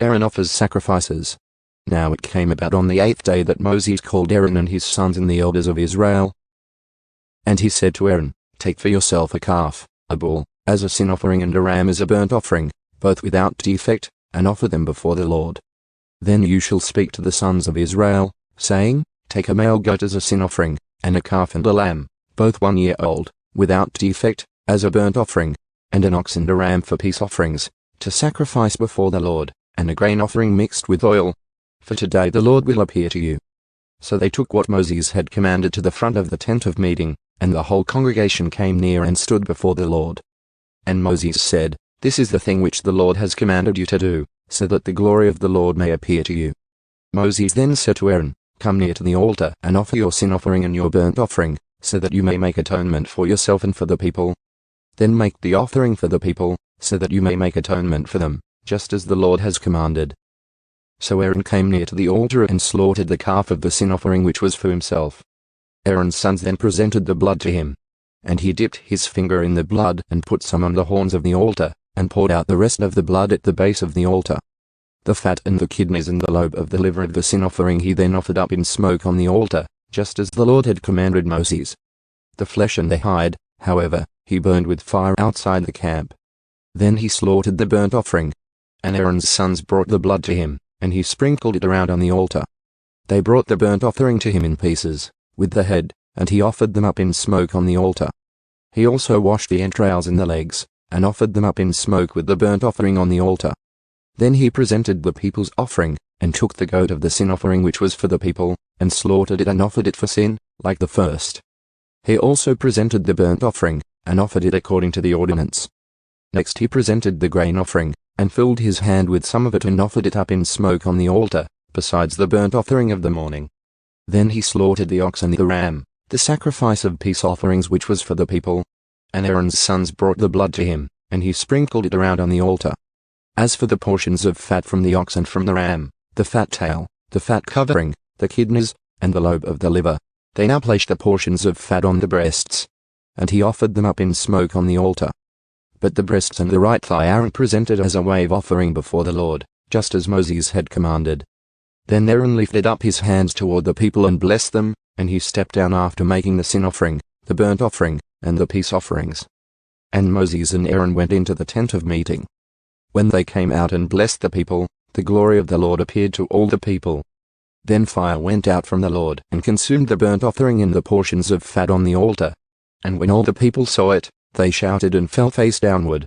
Aaron offers sacrifices. Now it came about on the 8th day that Moses called Aaron and his sons and the elders of Israel. And he said to Aaron, Take for yourself a calf, a bull, as a sin offering, and a ram as a burnt offering, both without defect, and offer them before the Lord. Then you shall speak to the sons of Israel, saying, Take a male goat as a sin offering, and a calf and a lamb, both 1 year old, without defect, as a burnt offering, and an ox and a ram for peace offerings, to sacrifice before the Lord, and a grain offering mixed with oil. For today the Lord will appear to you. So they took what Moses had commanded to the front of the tent of meeting, and the whole congregation came near and stood before the Lord. And Moses said, This is the thing which the Lord has commanded you to do, so that the glory of the Lord may appear to you. Moses then said to Aaron, Come near to the altar and offer your sin offering and your burnt offering, so that you may make atonement for yourself and for the people. Then make the offering for the people, so that you may make atonement for them, just as the Lord has commanded. So Aaron came near to the altar and slaughtered the calf of the sin offering which was for himself. Aaron's sons then presented the blood to him. And he dipped his finger in the blood and put some on the horns of the altar, and poured out the rest of the blood at the base of the altar. The fat and the kidneys and the lobe of the liver of the sin offering he then offered up in smoke on the altar, just as the Lord had commanded Moses. The flesh and the hide, however, he burned with fire outside the camp. Then he slaughtered the burnt offering. And Aaron's sons brought the blood to him, and he sprinkled it around on the altar. They brought the burnt offering to him in pieces, with the head, and he offered them up in smoke on the altar. He also washed the entrails and the legs, and offered them up in smoke with the burnt offering on the altar. Then he presented the people's offering, and took the goat of the sin offering which was for the people, and slaughtered it and offered it for sin, like the first. He also presented the burnt offering, and offered it according to the ordinance. Next he presented the grain offering, and filled his hand with some of it and offered it up in smoke on the altar, besides the burnt offering of the morning. Then he slaughtered the ox and the ram, the sacrifice of peace offerings which was for the people. And Aaron's sons brought the blood to him, and he sprinkled it around on the altar. As for the portions of fat from the ox and from the ram, the fat tail, the fat covering, the kidneys, and the lobe of the liver, they now placed the portions of fat on the breasts. And he offered them up in smoke on the altar. But the breasts and the right thigh Aaron presented as a wave offering before the Lord, just as Moses had commanded. Then Aaron lifted up his hands toward the people and blessed them, and he stepped down after making the sin offering, the burnt offering, and the peace offerings. And Moses and Aaron went into the tent of meeting. When they came out and blessed the people, the glory of the Lord appeared to all the people. Then fire went out from the Lord and consumed the burnt offering and the portions of fat on the altar. And when all the people saw it, they shouted and fell face downward,